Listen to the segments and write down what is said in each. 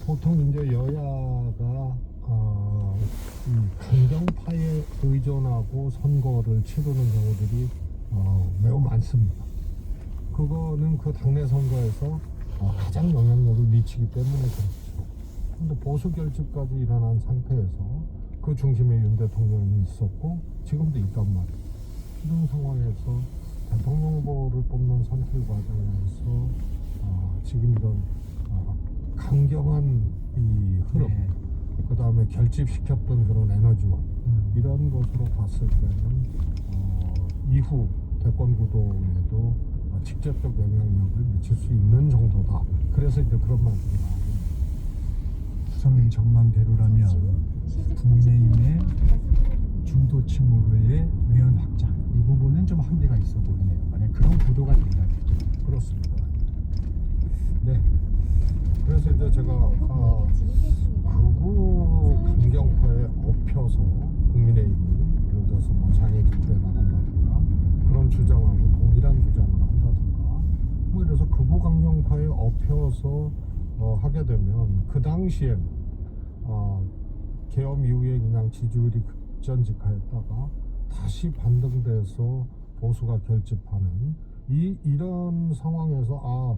보통 이제 여야가 이 강경파에 의존하고 선거를 치르는 경우들이 매우 많습니다. 그거는 그 당내 선거에서 가장 영향력을 미치기 때문에 그렇죠. 근데 보수 결집까지 일어난 상태에서 그 중심에 윤 대통령이 있었고 지금도 있단 말이에요. 이런 상황에서 대통령 후보를 뽑는 선출 과정에서 지금 이런 강경한 이 흐름, 네. 그 다음에 결집시켰던 그런 에너지원, 이런 것으로 봤을 때는 이후 대권 구도에도 직접적 영향력을 미칠 수 있는 정도다. 그래서 이제 그런 말들이 나오고. 구성인 전망대로라면 국민의힘의 중도층으로의 의원 확장, 이 부분은 좀 한계가 있어 보이네요. 만약 그런 구도가 된다면요. 그렇습니다. 네. 그래서 이제 제가 극우 강경파에 엎혀서 국민의힘이 예를 들어서 뭐 장애 집회에 나간다든가 그런 주장하고 동일한 주장을 한다든가 뭐 이래서 극우 강경파에 엎혀서 하게 되면 그 당시에는 계엄 이후에 그냥 지지율이 급전직하였다가 다시 반등돼서 보수가 결집하는 이런 상황에서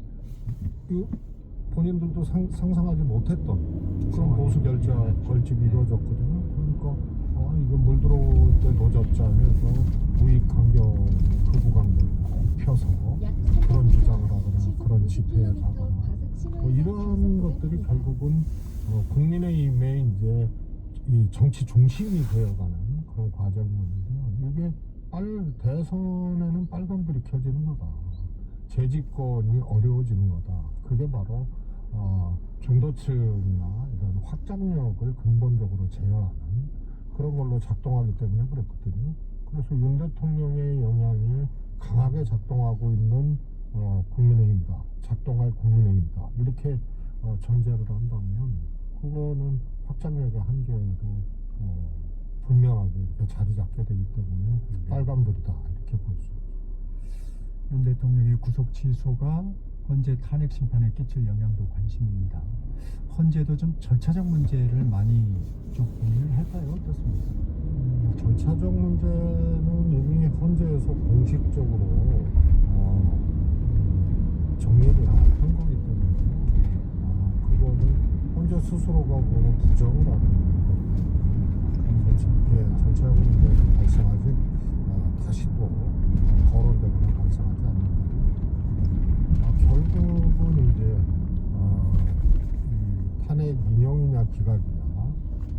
본인들도 상상하지 못했던 그런 보수 결집이 이루어졌거든요. 그러니까 이거 물 들어올 때 노잡자 해서 우익 강경, 극우 강경 펴서 그런 주장을 하거나 그런 집회에 가거나 뭐 이런 것들이 결국은 국민의힘의 이제 이 정치 중심이 되어가는 그런 과정이었는데요. 이게 대선에는 빨간불이 켜지는 거다. 재집권이 어려워지는 거다. 그게 바로 중도층이나 이런 확장력을 근본적으로 제어하는 그런 걸로 작동하기 때문에 그렇거든요. 그래서 윤 대통령의 영향이 강하게 작동하고 있는 국민의힘이다. 작동할 국민의힘이다. 이렇게 전제를 한다면 그거는 확장력의 한계도 분명하게 이렇게 자리 잡게 되기 때문에 빨간불이다. 이렇게 볼 수 있죠. 윤 대통령의 구속 취소가 헌재 탄핵 심판에 끼칠 영향도 관심입니다. 헌재도 좀 절차적 문제를 많이 좀 고민을 할까요? 어떻습니까? 절차적 문제는 이미 헌재에서 공식적으로 정리를 한 거기 때문에 그거는 헌재 스스로가 보는 부정을 하는 거거든요. 절차적 문제는 발생하지 다시 또 거론되거나 발생하지 않는 거고 결국은 이제 이 탄핵 인용이냐 기각이냐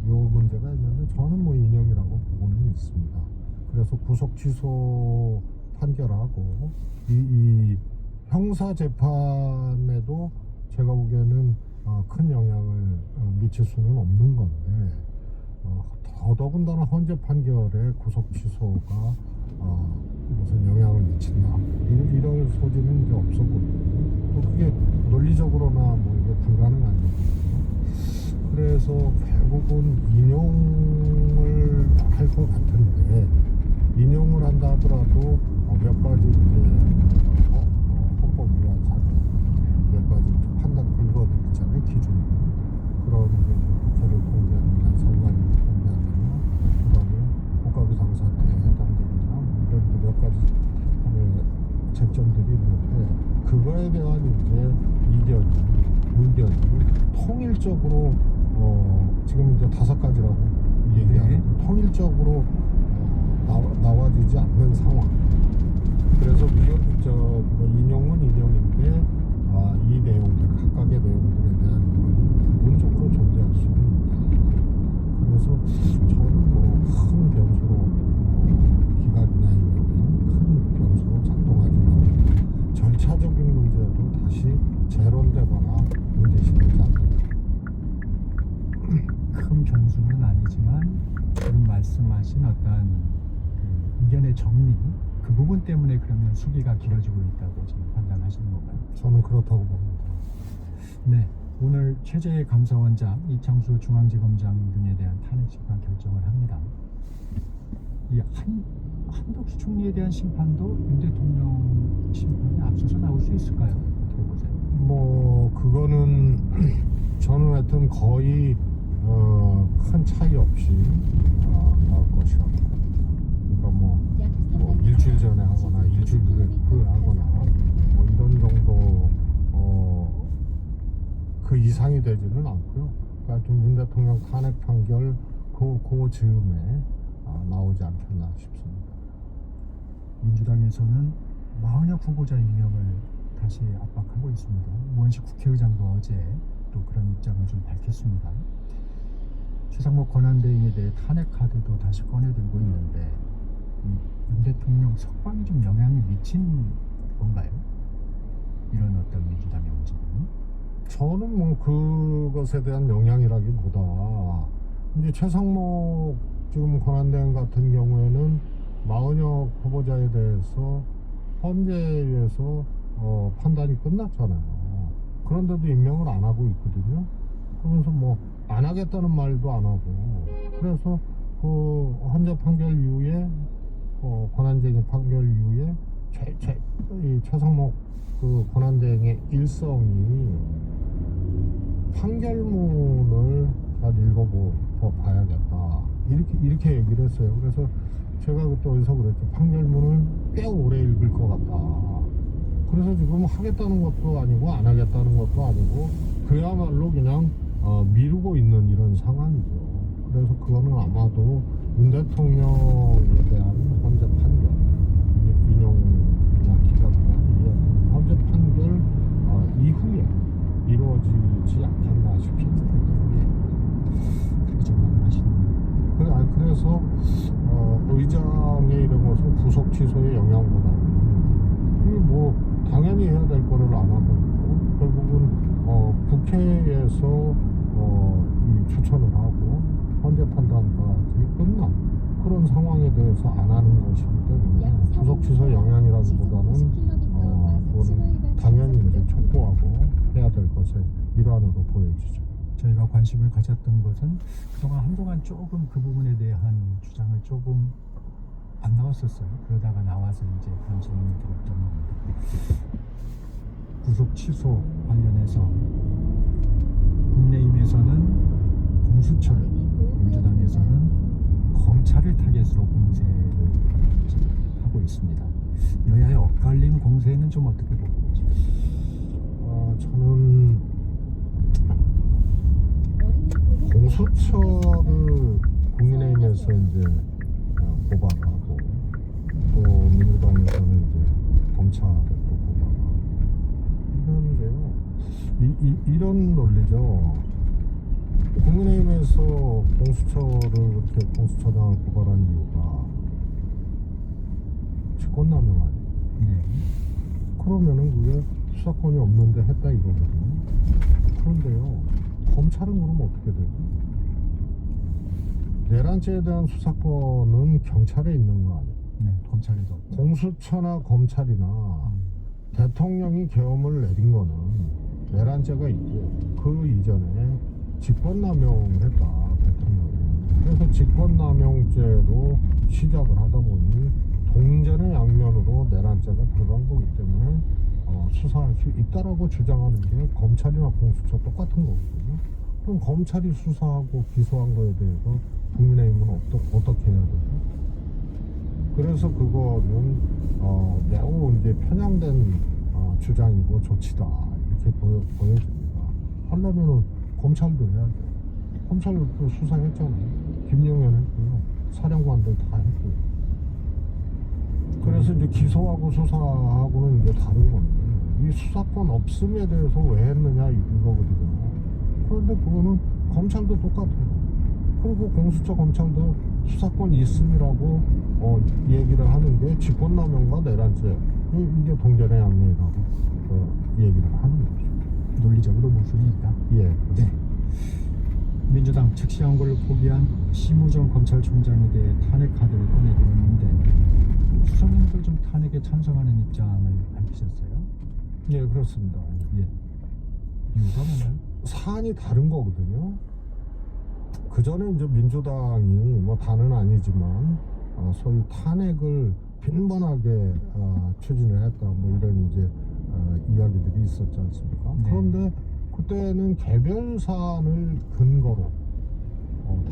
요 문제가 있는데 저는 뭐 인용이라고 보고는 있습니다. 그래서 구속 취소 판결하고 이 형사 재판에도 제가 보기에는 큰 영향을 미칠 수는 없는 건데 더더군다나 헌재 판결에 구속 취소가 무슨 영향을 미친다 이럴 소지는 이제 없어 보이고 또 그게 논리적으로나 뭐 이게 불가능한 거거든요. 그래서 결국은 인용을 할 것 같은데 인용을 한다 하더라도 몇 가지 이제 헌법 위반 사례 몇 가지 판단 근거들 있잖아요. 기준 그런 게 국회를 공개하느냐 선관위 공개하느냐 그다음에 국가비상사태에 해당되느냐 이런 몇 가지 쟁점들이 있는데 그거에 대한 이제 의견이 통일적으로 지금 이제 5가지라고 얘기하는데 통일적으로 나와지지 않는 상황. 그래서 인용은 인용인데 이 내용들 각각의 내용들에 대한 부분적으로 존재할 수 있다. 그래서 저는 뭐 큰 변수로 기각이나 인용이 큰 변수로 작동하지만 절차적인 문제도 다시 재론되거나 문제시되지 않는다. 큰 변수는 아니지만 지금 말씀하신 어떤 그 의견의 정리 그 부분 때문에 그러면 수기가 길어지고 있다고 지금 판단하시는 건가요? 저는 그렇다고 봅니다. 네, 오늘 최재해 감사원장, 이창수 중앙지검장 등에 대한 탄핵 심판 결정을 합니다. 이 한덕수 총리에 대한 심판도 윤 대통령 심판에 앞서서 나올 수 있을까요? 어떻게 보세요? 뭐 그거는 전 하여튼 거의 큰 차이 없이 나올 것이라고. 그러니까 뭐 일주일 전에 하거나 일주일 후에 하거나 뭐 이런 정도 그 이상이 되지는 않고요. 그러니까 좀 윤 대통령 탄핵 판결 그 즈음에 나오지 않겠나 싶습니다. 민주당에서는 마은혁 후보자 임명을 다시 압박하고 있습니다. 우원식 국회의장도 어제 또 그런 입장을 좀 밝혔습니다. 최상목 권한대행에 대해 탄핵 카드도 다시 꺼내들고 있는데 윤 대통령 석방이 좀 영향이 미친 건가요? 이런 어떤 민주당의 움직임? 저는 뭐 그것에 대한 영향이라기보다 이제 최상목 지금 권한대행 같은 경우에는 마은혁 후보자에 대해서 헌재에서 판단이 끝났잖아요. 그런데도 임명을 안 하고 있거든요. 그러면서 뭐 안 하겠다는 말도 안 하고, 그래서 그 헌재 판결 이후에 권한대행의 판결 이후에 이 최상목 그 권한대행의 일성이 판결문을 잘 읽어봐야겠다 이렇게 얘기를 했어요. 그래서 제가 그때 어디서 그랬죠. 판결문을 꽤 오래 읽을 것 같다. 그래서 지금 하겠다는 것도 아니고 안 하겠다는 것도 아니고 그야말로 그냥 미루고 있는 이런 상황이죠. 그래서 그거는 아마도 윤 대통령에 대한 헌재 판결 인용 기자들과 헌재 판결 이후에 이루어지지 않겠나 싶습니다. 그렇게 전망을 하시는. 그래서 의장의 이런 것은 구속 취소의 영향보다는 이게 뭐 당연히 해야 될 거를 안 하고 있고, 결국은 국회에서 이 추천을 하고 헌재 판단까지 끝난 그런 상황에 대해서 안 하는 것이기 때문에 구속 취소 영향이라기보다는 그거는 당연히 이제 촉구하고 해야 될 것의 일환으로 보여지죠. 저희가 관심을 가졌던 것은 그동안 한동안 조금 그 부분에 대한 주장을 조금 안 나왔었어요. 그러다가 나와서 이제 그런 질문이 들었던 겁니다. 구속 취소 관련해서 국민의힘에서는 공수처를, 민주당에서는 검찰을 타겟으로 공세를 하고 있습니다. 여야의 엇갈린 공세는 좀 어떻게 보고 계십니까? 저는 공수처를 국민의힘에서 이제 고발하고 또 민주당에서는 이제 검찰을 또 고발하고 이런 게요. 이런 논리죠. 국민의힘에서 공수처를 그렇게 공수처장을 고발한 이유가 직권남용 아니에요. 네. 그러면은 그게 수사권이 없는데 했다 이거거든요. 그런데요, 검찰은 그럼 어떻게 되죠? 내란죄에 대한 수사권은 경찰에 있는 거 아니에요? 네, 검찰에도. 공수처나 검찰이나 대통령이 계엄을 내린 거는 내란죄가 있고 그 이전에 직권남용을 했다, 대통령이. 그래서 직권남용죄로 시작을 하다 보니 동전의 양면으로 내란죄가 들어간 거기 때문에 수사할 수 있다라고 주장하는 게 검찰이나 공수처 똑같은 거거든요. 그럼 검찰이 수사하고 기소한 거에 대해서 국민의힘은 어떻게 해야 되죠? 그래서 그거는 매우 이제 편향된 주장이고 조치다 이렇게 보여집니다. 하려면은 검찰도 해야 돼요. 검찰도 수사했잖아요. 김용현 했고요. 사령관들 다 했고요. 그래서 이제 기소하고 수사하고는 이제 다른 건데, 이 수사권 없음에 대해서 왜 했느냐 이거거든요. 그런데 그거는 검찰도 똑같아요. 그리고 공수처 검찰도 수사권 있음이라고 얘기를 하는 게 직권남용과 내란죄, 이게 동전의 양면이라고 얘기를 하는 거죠. 논리적으로 모순이 있다. 예. 네. 민주당 즉시 선거를 포기한 심우정 검찰총장에 대해 탄핵 카드를 꺼내들었는데 수석님들 좀 탄핵에 찬성하는 입장을 밝히셨어요? 예, 그렇습니다. 예. 이유가 뭔가요? 사안이 다른 거거든요. 그 전에 이제 민주당이 뭐 다는 아니지만 소위 탄핵을 빈번하게 추진을 했다, 뭐 이런 이제 이야기들이 있었지 않습니까? 네. 그런데 그때는 개별 사안을 근거로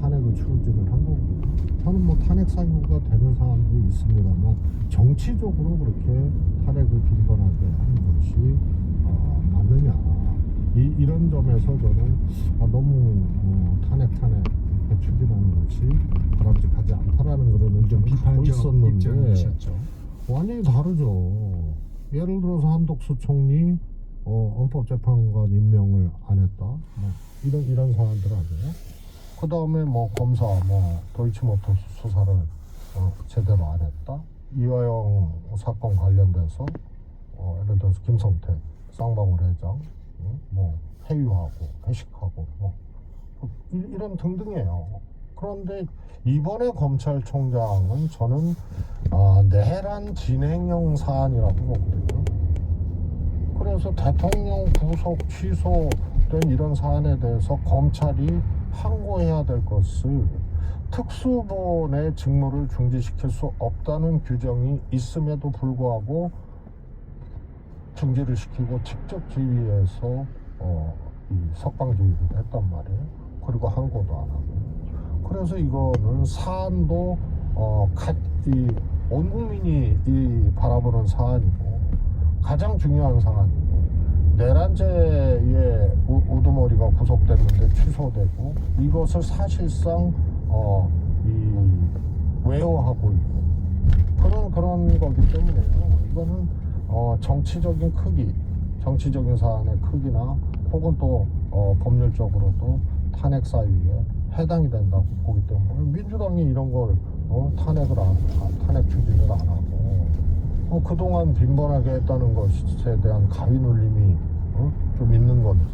탄핵을 추진을 한 거고요. 저는 뭐 탄핵 사유가 되는 사안도 있습니다만 정치적으로 그렇게 탄핵을 빈번하게 하는 것이 맞느냐, 이런 점에서 저는 너무 탄핵 이렇게 추진하는 것이 바람직하지 않다라는 그런 의견을 갖고 비판적 있었는데 입장이셨죠. 완전히 다르죠. 예를 들어서 한덕수 총리 헌법재판관 임명을 안 했다, 뭐 이런 사안들 아니에요. 그 다음에 뭐 검사 도이치모터스 수사를 제대로 안 했다. 이화영 사건 관련돼서 예를 들어서 김성태 쌍방울 회장 뭐 회유하고 회식하고 이런 등등이에요. 그런데 이번에 검찰총장은 저는 내란 진행형 사안이라고 보거든요. 그래서 대통령 구속 취소된 이런 사안에 대해서 검찰이 항고해야 될 것을 특수본의 직무를 중지시킬 수 없다는 규정이 있음에도 불구하고 중지를 시키고 직접 지휘해서 이 석방주의를 했단 말이에요. 그리고 항고도 안 하고. 그래서 이거는 사안도 온 국민이 바라보는 사안이고 가장 중요한 사안이고, 내란죄의 우두머리가 구속됐는데 취소되고 이것을 사실상 외워하고 있고 그런 거기 때문에요. 이거는 정치적인 크기, 정치적인 사안의 크기나 혹은 또 법률적으로도 탄핵 사유에 해당이 된다고 보기 때문에 민주당이 이런 걸 탄핵 추진을 안 하고 그동안 빈번하게 했다는 것에 대한 가위 눌림이 좀 있는 건지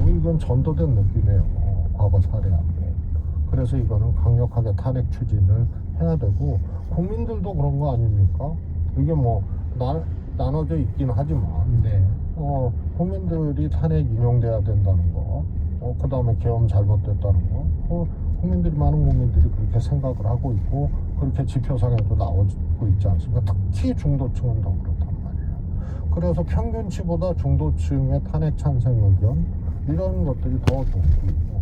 이건 전도된 느낌이에요. 과거 사례하고. 그래서 이거는 강력하게 탄핵 추진을 해야 되고, 국민들도 그런 거 아닙니까? 이게 뭐 나눠져 있긴 하지만 국민들이 탄핵 인용돼야 된다는 거, 그 다음에 계엄 잘못됐다는 거, 많은 국민들이 그렇게 생각을 하고 있고 그렇게 지표상에도 나오고 있지 않습니까? 특히 중도층은 더 그렇단 말이에요. 그래서 평균치보다 중도층의 탄핵 찬성 의견 이런 것들이 더 높고 있고,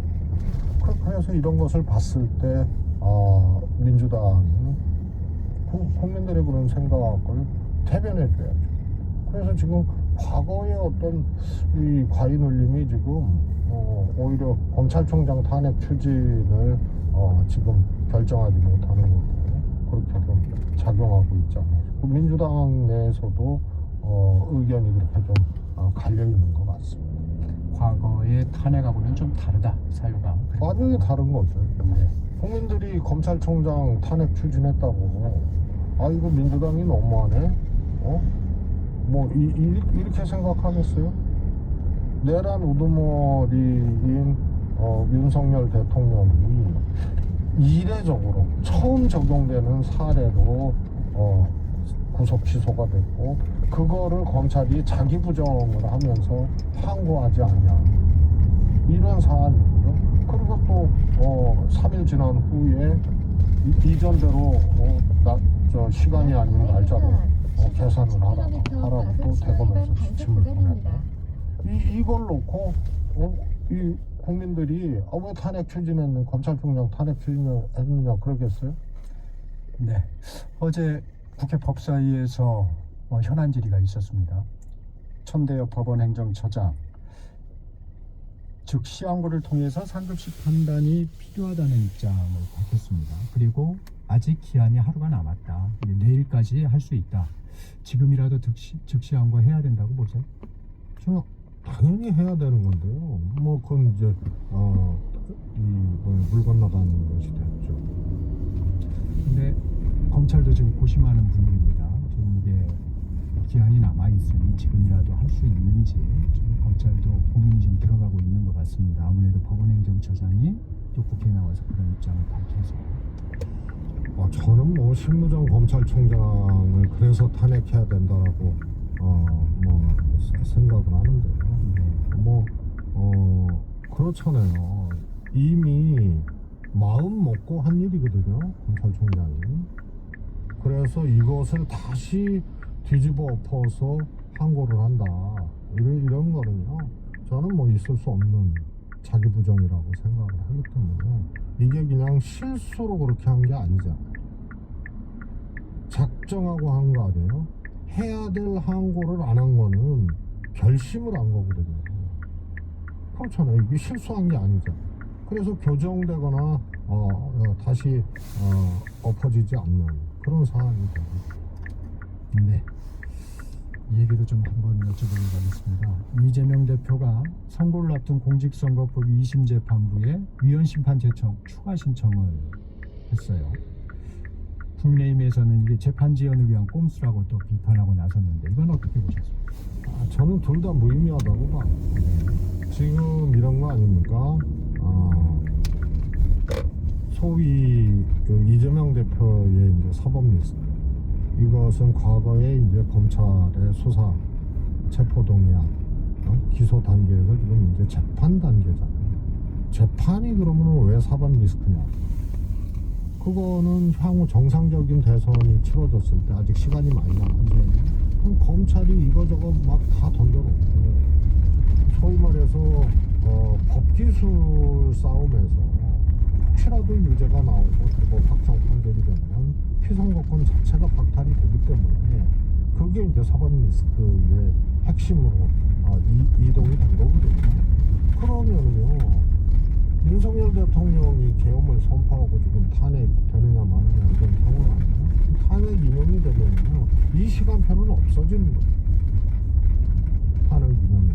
그래서 이런 것을 봤을 때 민주당은 국민들의 그런 생각을 대변해 줘야죠. 그래서 지금 과거의 어떤 이 과잉 눌림이 지금 오히려 검찰총장 탄핵 추진을 지금 결정하지 못하는 거고 그렇게 좀 작용하고 있지 않나. 민주당 내에서도 의견이 그렇게 좀 갈려 있는 것 같습니다. 과거의 탄핵하고는 좀 다르다, 사유가. 완전히 다른 거죠. 국민들이 검찰총장 탄핵 추진했다고 이거 민주당이 너무하네, 뭐 이렇게 생각하겠어요? 내란 우두머리인 윤석열 대통령이 이례적으로 처음 적용되는 사례로 구속 취소가 됐고, 그거를 검찰이 자기 부정을 하면서 항고하지 않냐, 이런 사안이고요. 그리고 또 3일 지난 후에 이전대로 시간이 아닌 날짜로 계산을 하라고 또 대검에서 지침을 보냈다. 이걸 놓고 이 국민들이 왜 탄핵 추진했는, 검찰총장 탄핵 추진했느냐 그러겠어요? 네. 어제 국회 법사위에서 현안 질의가 있었습니다. 천대엽 법원행정처장, 즉 시한부를 통해서 상급식 판단이 필요하다는 입장을 밝혔습니다. 그리고 아직 기한이 하루가 남았다. 내일까지 할 수 있다. 지금이라도 즉시 항고해야 된다고 보세요? 저 당연히 해야 되는 건데요. 뭐 그건 이제 물 건너가는 것이 됐죠. 근데 검찰도 지금 고심하는 분위기입니다. 좀 이게 기한이 남아 있으니 지금이라도 할 수 있는지 좀 검찰도 고민이 좀 들어가고 있는 것 같습니다. 아무래도 법원행정처장이 또 국회에 나와서 그런 입장을 밝혀서. 저는 뭐 실무정 검찰총장을 그래서 탄핵해야 된다라고 생각을 하는데요. 그렇잖아요. 이미 마음 먹고 한 일이거든요, 검찰총장이. 그래서 이것을 다시 뒤집어 엎어서 항고를 한다, 이런 거는요, 저는 뭐 있을 수 없는 자기 부정이라고 생각을 하기 때문에 이게 그냥 실수로 그렇게 한 게 아니잖아요. 작정하고 한 거 아니에요? 해야 될 항고를 안 한 거는 결심을 한 거거든요. 그렇잖아요. 이게 실수한 게 아니잖아요. 그래서 교정되거나 다시 엎어지지 않는 그런 상황이 됩니다. 네. 이 얘기도 좀 한번 여쭤보도록 하겠습니다. 이재명 대표가 선거를 앞둔 공직선거법 2심 재판부에 위헌 심판 제청 추가 신청을 했어요. 국민의힘에서는 이게 재판 지연을 위한 꼼수라고 또 비판하고 나섰는데 이건 어떻게 보셨습니까? 저는 둘 다 무의미하다고 봐요. 지금 이런 거 아닙니까? 소위 그 이재명 대표의 이제 사법 리스트, 이것은 과거에 이제 검찰의 수사 체포동의안 기소 단계에서 지금 이제 재판 단계잖아요. 재판이 그러면 왜 사법 리스크냐? 그거는 향후 정상적인 대선이 치러졌을 때 아직 시간이 많이 남았는데 그럼 검찰이 이거저거 막 다 던져놓고 소위 말해서 법기술 싸움에서 혹시라도 유죄가 나오고 그리고 확정 판결이 되면 피선거권 자체가 박탈이 되기 때문에 그게 이제 사법 리스크의 핵심으로 이동이 된 거거든요. 그러면은요, 윤석열 대통령이 계엄을 선포하고 지금 탄핵되느냐 마느냐 이런 상황 아니에요? 탄핵 인용이 되면요, 이 시간표는 없어지는 거예요. 탄핵 인용이.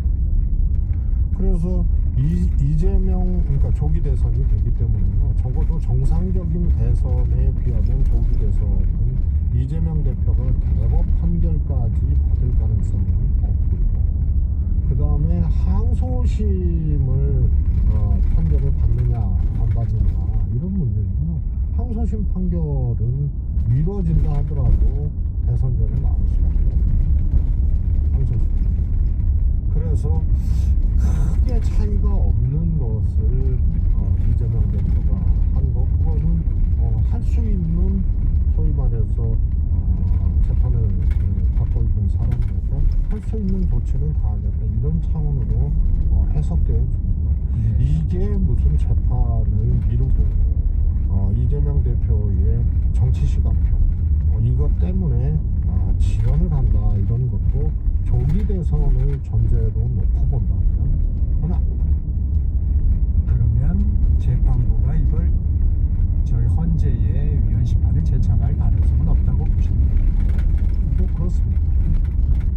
그래서 이재명, 그러니까 조기 대선이 되기 때문에요, 적어도 정상적인 대선에 비하면 조기 대선은 이재명 대표가 대법 판결까지 받을 가능성이 없고요. 그 다음에 항소심을 판결을 받느냐 안 받느냐 이런 문제는요, 항소심 판결은 미뤄진다 하더라도 대선 전에 나올 수밖에 없어요. 항소심. 그래서 크게 차이가 없는 것을 이재명 대표가 한 거, 그거는 할 수 있는, 소위 말해서 재판을 받고 있는 사람들에서 할 수 있는 조치는 다 하겠다, 이런 차원으로 해석되어 줍니다. 이게 무슨 재판을 미루고 이재명 대표의 정치 시간표 이것 때문에 지연을 한다, 이런 것도 조기 대선을 전제로 놓고 본다면 그건 아니다. 그러면 재판부가 이걸 저희 헌재의 위헌 심판을 제청할 가능성은 없다고 보십니까? 뭐 그렇습니다.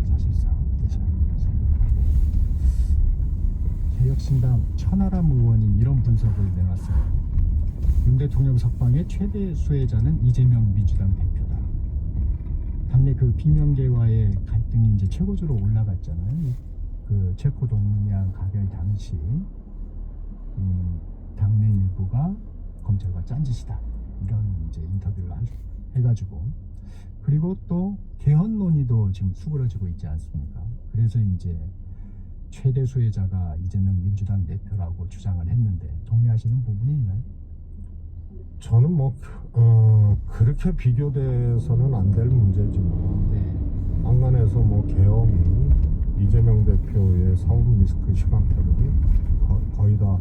사실상 그렇지 않습니다. 개혁신당 천하람 의원이 이런 분석을 내놨어요. 윤 대통령 석방의 최대 수혜자는 이재명 민주당 대표다. 당내 그 비명계와의 갈등이 이제 최고조로 올라갔잖아요. 그 체포동의안 가결 당시 당내 일부가 검찰과 짠짓이다, 이런 이제 인터뷰를 해가지고, 그리고 또 개헌 논의도 지금 수그러지고 있지 않습니까? 그래서 이제 최대 수혜자가 이재명 민주당 대표라고 주장을 했는데 동의하시는 부분이 있나요? 저는 뭐 그렇게 비교돼서는 안 될 문제지만, 네. 안간에서 뭐 계엄이 이재명 대표의 사법 리스크 시간표를 거의 다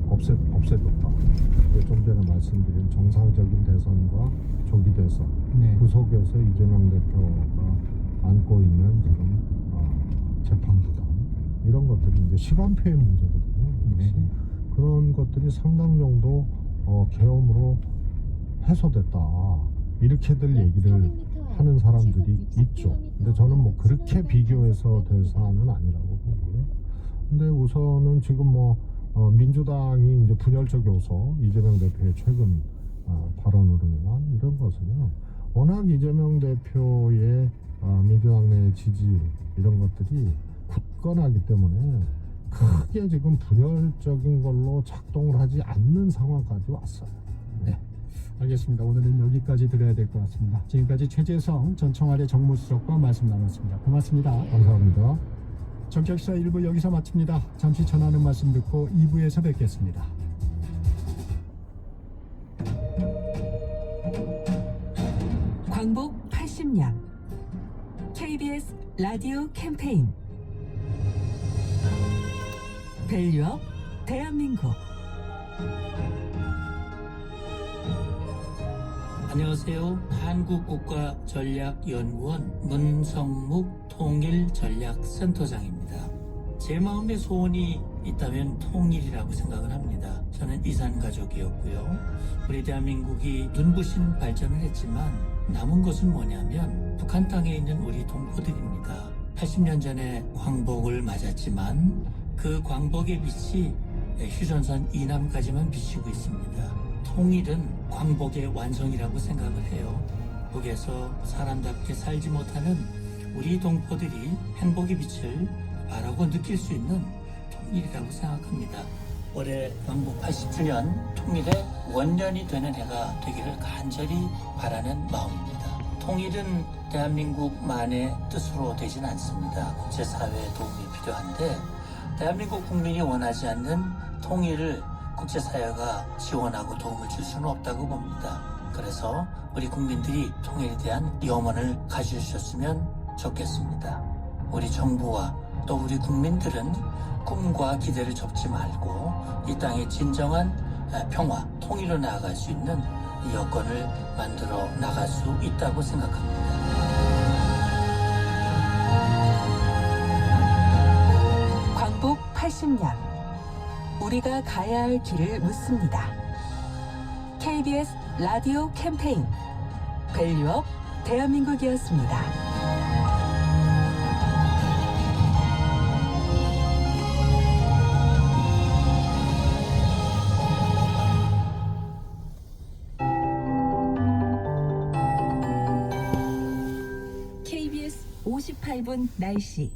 없애줬다. 좀 전에 말씀드린 정상적인 대선과 조기 대선, 네. 그 속에서 이재명 대표가 안고 있는 지금 재판 부담, 이런 것들이 이제 시간표의 문제거든요. 네. 그런 것들이 상당 정도 계엄으로 해소됐다, 이렇게들 얘기를 하는 사람들이 있죠. 근데 저는 뭐 그렇게 비교해서 될 사안은 아니라고 보고요. 근데 우선은 지금 뭐 민주당이 이제 분열적 요소, 이재명 대표의 최근 발언으로 인한 이런 것은요, 워낙 이재명 대표의 민주당 내 지지 이런 것들이 굳건하기 때문에 크게 지금 분열적인 걸로 작동을 하지 않는 상황까지 왔어요. 네. 알겠습니다. 오늘은 여기까지 드려야 될 것 같습니다. 지금까지 최재성 전 청와대 정무수석과 말씀 나눴습니다. 고맙습니다. 감사합니다. 정치역사 1부 여기서 마칩니다. 잠시 전하는 말씀 듣고 2부에서 뵙겠습니다. 광복 80년 KBS 라디오 캠페인 밸류업 대한민국. 안녕하세요. 한국국가전략연구원 문성묵 통일전략센터장입니다. 제 마음의 소원이 있다면 통일이라고 생각을 합니다. 저는 이산가족이었고요. 우리 대한민국이 눈부신 발전을 했지만 남은 것은 뭐냐면 북한 땅에 있는 우리 동포들입니다. 80년 전에 광복을 맞았지만 그 광복의 빛이 휴전선 이남까지만 비치고 있습니다. 통일은 광복의 완성이라고 생각을 해요. 북에서 사람답게 살지 못하는 우리 동포들이 행복의 빛을 바라고 느낄 수 있는 통일이라고 생각합니다. 올해 광복 80주년 통일의 원년이 되는 해가 되기를 간절히 바라는 마음입니다. 통일은 대한민국만의 뜻으로 되진 않습니다. 국제사회의 도움이 필요한데 대한민국 국민이 원하지 않는 통일을 국제사회가 지원하고 도움을 줄 수는 없다고 봅니다. 그래서 우리 국민들이 통일에 대한 염원을 가져주셨으면 좋겠습니다. 우리 정부와 또 우리 국민들은 꿈과 기대를 접지 말고 이 땅의 진정한 평화, 통일로 나아갈 수 있는 이 여건을 만들어 나갈 수 있다고 생각합니다. 광복 80년. 우리가 가야 할 길을 묻습니다. KBS 라디오 캠페인 밸류업 대한민국이었습니다. KBS 58분 날씨.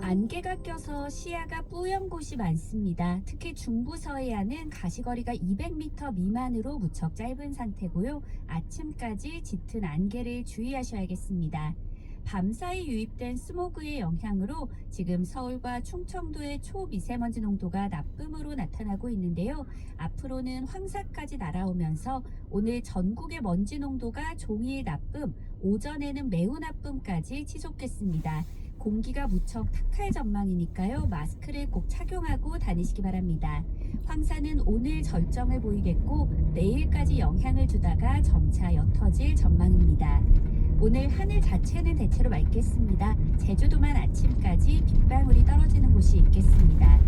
안개가 껴서 시야가 뿌연 곳이 많습니다. 특히 중부 서해안은 가시거리가 200m 미만으로 무척 짧은 상태고요. 아침까지 짙은 안개를 주의하셔야겠습니다. 밤사이 유입된 스모그의 영향으로 지금 서울과 충청도의 초미세먼지 농도가 나쁨으로 나타나고 있는데요. 앞으로는 황사까지 날아오면서 오늘 전국의 먼지 농도가 종일 나쁨, 오전에는 매우 나쁨까지 지속겠습니다. 공기가 무척 탁할 전망이니까요. 마스크를 꼭 착용하고 다니시기 바랍니다. 황사는 오늘 절정을 보이겠고 내일까지 영향을 주다가 점차 옅어질 전망입니다. 오늘 하늘 자체는 대체로 맑겠습니다. 제주도만 아침까지 빗방울이 떨어지는 곳이 있겠습니다.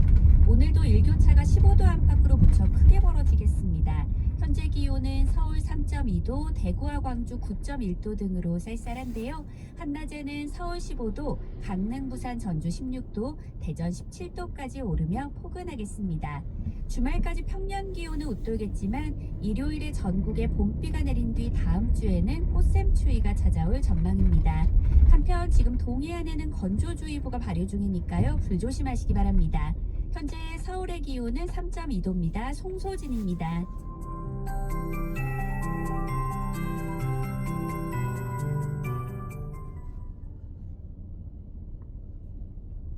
오늘도 일교차가 15도 안팎으로 무척 크게 벌어지겠습니다. 현재 기온은 서울 3.2도, 대구와 광주 9.1도 등으로 쌀쌀한데요. 한낮에는 서울 15도, 강릉, 부산, 전주 16도, 대전 17도까지 오르며 포근하겠습니다. 주말까지 평년 기온은 웃돌겠지만 일요일에 전국에 봄비가 내린 뒤 다음 주에는 꽃샘추위가 찾아올 전망입니다. 한편 지금 동해안에는 건조주의보가 발효 중이니까요. 불조심하시기 바랍니다. 현재 서울의 기온은 3.2도입니다. 송소진입니다.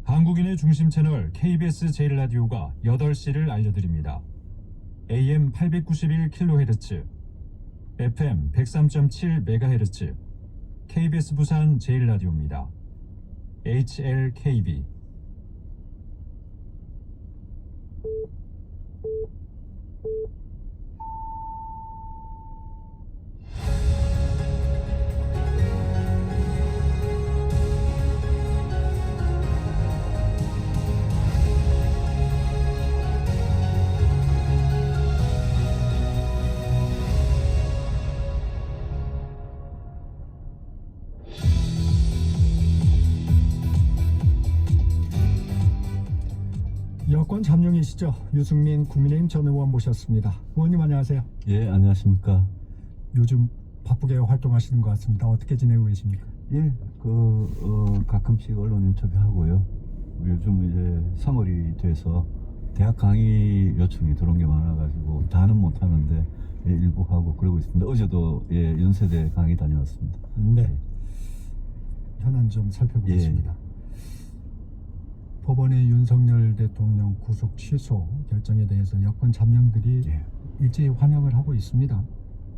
한국인의 중심 채널 KBS 제1라디오가 8시를 알려드립니다. AM 891kHz, FM 103.7MHz, KBS 부산 제1라디오입니다. HLKB. 여권 잠룡이시죠? 유승민 국민의힘 전 의원 모셨습니다. 의원님 안녕하세요. 예, 안녕하십니까. 요즘 바쁘게 활동하시는 것 같습니다. 어떻게 지내고 계십니까? 예, 가끔씩 언론 인터뷰하고요. 요즘 이제 3월이 돼서 대학 강의 요청이 들어온 게 많아가지고 다는 못하는데 예, 일부 하고 그러고 있습니다. 어제도 예, 연세대 강의 다녀왔습니다. 네. 현안 좀 살펴보겠습니다. 법원의 윤석열 대통령 구속 취소 결정에 대해서 여권 잠룡들이 예. 일제히 환영을 하고 있습니다.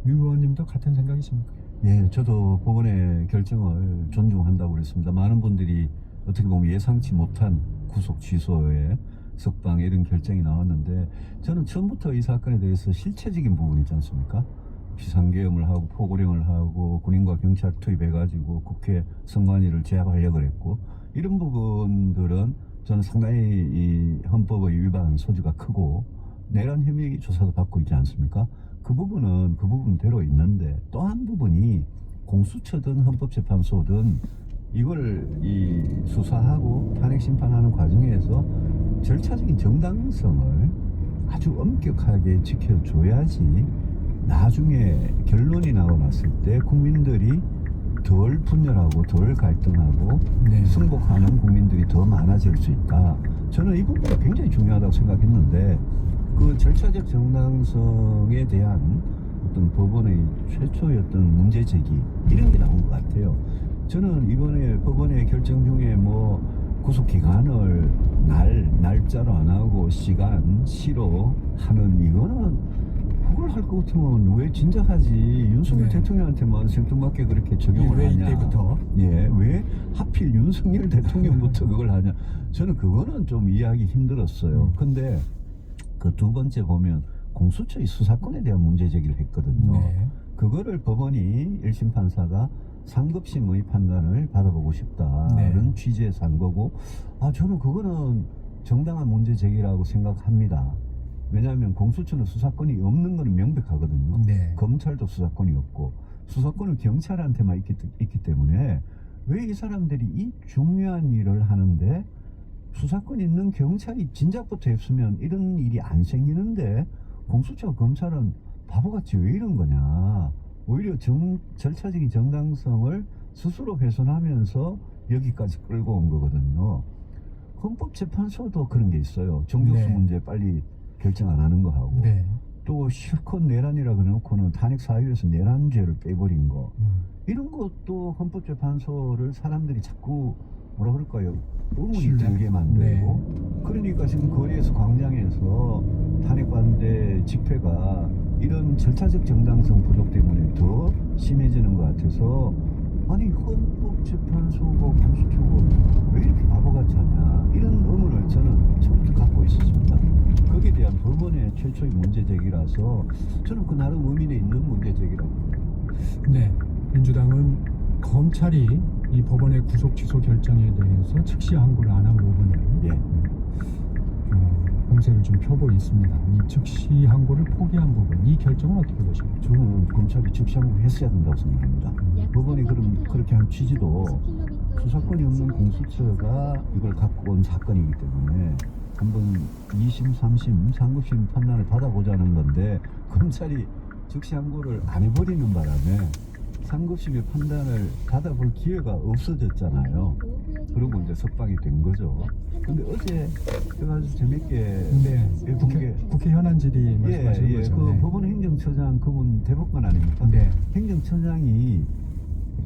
유 의원님도 같은 생각이십니까? 예, 저도 법원의 결정을 존중한다고 그랬습니다. 많은 분들이 어떻게 보면 예상치 못한 구속 취소에 석방 이런 결정이 나왔는데 저는 처음부터 이 사건에 대해서 실체적인 부분 있지 않습니까? 비상계엄을 하고 포고령을 하고 군인과 경찰 투입해가지고 국회 선관위를 제압하려고 했고 이런 부분들은 저는 상당히 이 헌법의 위반 소지가 크고 내란 혐의 조사도 받고 있지 않습니까? 그 부분은 그 부분대로 있는데 또 한 부분이 공수처든 헌법재판소든 이걸 이 수사하고 탄핵 심판하는 과정에서 절차적인 정당성을 아주 엄격하게 지켜줘야지 나중에 결론이 나고 났을 때 국민들이 덜 분열하고 덜 갈등하고 네. 승복하는 국민들이 더 많아질 수 있다. 저는 이 부분이 굉장히 중요하다고 생각했는데 그 절차적 정당성에 대한 어떤 법원의 최초의 어떤 문제 제기 이런 게 나온 것 같아요. 저는 이번에 법원의 결정 중에 뭐 구속 기간을 날짜로 안 하고 시간 시로 하는 이거는 그걸 할 것 같으면 왜 진작하지 윤석열 네. 대통령한테만 생뚱맞게 그렇게 적용을 왜 하냐. 이때부터? 예, 왜 하필 윤석열 대통령부터 그걸 하냐. 저는 그거는 좀 이해하기 힘들었어요. 근데 그 두 번째 보면 공수처의 수사권에 대한 문제 제기를 했거든요. 네. 그거를 법원이 1심 판사가 상급심의 판단을 받아보고 싶다는 네. 취지에서 한 거고, 저는 그거는 정당한 문제 제기라고 생각합니다. 왜냐하면 공수처는 수사권이 없는 거는 명백하거든요. 네. 검찰도 수사권이 없고 수사권은 경찰한테만 있기 때문에 왜 이 사람들이 이 중요한 일을 하는데 수사권 있는 경찰이 진작부터 했으면 이런 일이 안 생기는데 공수처 검찰은 바보같이 왜 이런 거냐. 오히려 절차적인 정당성을 스스로 훼손하면서 여기까지 끌고 온 거거든요. 헌법재판소도 그런 게 있어요. 정족수 네. 문제 빨리 결정 안 하는 거 하고 네. 또 실컷 내란이라 그래놓고는 탄핵 사유에서 내란죄를 빼버린 거 이런 것도 헌법재판소를 사람들이 자꾸 뭐라 그럴까요? 의문이 신뢰. 들게 만들고 그러니까 지금 거리에서 광장에서 탄핵 반대 집회가 이런 절차적 정당성 부족 때문에 더 심해지는 것 같아서 아니 헌법재판소고 공수처고 왜 이렇게 바보같이 하냐 이런 의문을 저는 처음부터 갖고 있었습니다. 거기에 대한 법원의 최초의 문제 제기라서 저는 그 나름 의미는 있는 문제 제기라고 봅니다. 네. 민주당은 검찰이 이 법원의 구속 취소 결정에 대해서 즉시 항고를 안 한 부분을 예. 공세를 좀 펴고 있습니다. 이 즉시 항고를 포기한 부분, 이 결정은 어떻게 보십니까? 저는 검찰이 즉시 항고했어야 된다고 생각합니다. 법원이 그렇게 한 취지도 수사권이 없는 공수처가 이걸 갖고 온 사건이기 때문에 한번 2심, 3심, 상급심 판단을 받아보자는 건데 검찰이 즉시 항고를 안 해버리는 바람에 상급심의 판단을 받아볼 기회가 없어졌잖아요. 그러고 이제 석방이 된 거죠. 근데 어제 제가 아주 재밌게 네. 국회 현안 질의 말씀하시는 거죠? 그 네. 법원 행정처장 그분 대법관 아닙니까? 네. 행정처장이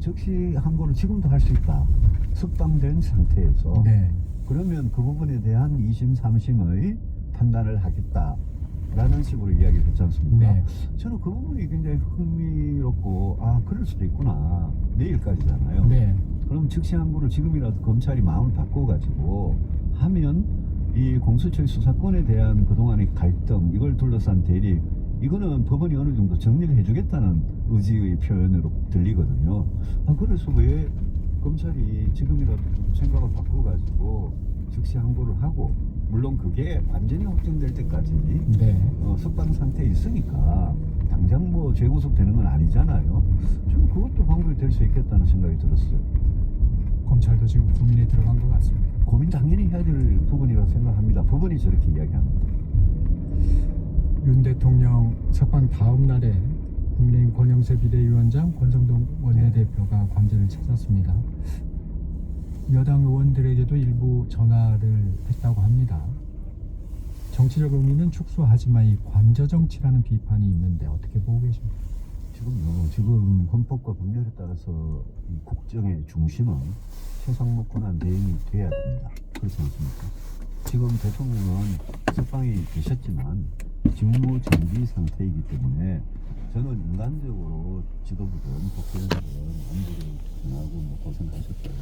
즉시 항고를 지금도 할 수 있다. 석방된 상태에서. 네. 그러면 그 부분에 대한 2심, 3심의 판단을 하겠다라는 식으로 이야기를 했지 않습니까? 네. 저는 그 부분이 굉장히 흥미롭고 그럴 수도 있구나. 내일까지잖아요. 네. 그럼 즉시 항고를 지금이라도 검찰이 마음을 바꿔가지고 하면 이 공수처의 수사권에 대한 그동안의 갈등 이걸 둘러싼 대립 이거는 법원이 어느 정도 정리를 해주겠다는 의지의 표현으로 들리거든요. 그래서 왜 검찰이 지금이라도 좀 생각을 바꿔가지고 즉시 항고를 하고 물론 그게 완전히 확정될 때까지 네. 석방 상태에 있으니까 당장 뭐 재구속되는 건 아니잖아요. 좀 그것도 방법이 될 수 있겠다는 생각이 들었어요. 검찰도 지금 고민에 들어간 것 같습니다. 고민 당연히 해야 될 부분이라고 생각합니다. 법원이 저렇게 이야기합니다. 윤 대통령 석방 다음 날에 국민의힘 권영세 비대위원장, 권성동 원내대표가 관저를 찾았습니다. 여당 의원들에게도 일부 전화를 했다고 합니다. 정치적 의미는 축소하지만 이 관저 정치라는 비판이 있는데 어떻게 보고 계십니까? 지금 헌법과 법률에 따라서 이 국정의 중심은 최상목 권한 대행이 돼야 됩니다. 그렇지 않습니까? 지금 대통령은 석방이 되셨지만 직무 정지 상태이기 때문에 저는 인간적으로 지도부든 국회의원들은 안부를 전하고 고생하셨다고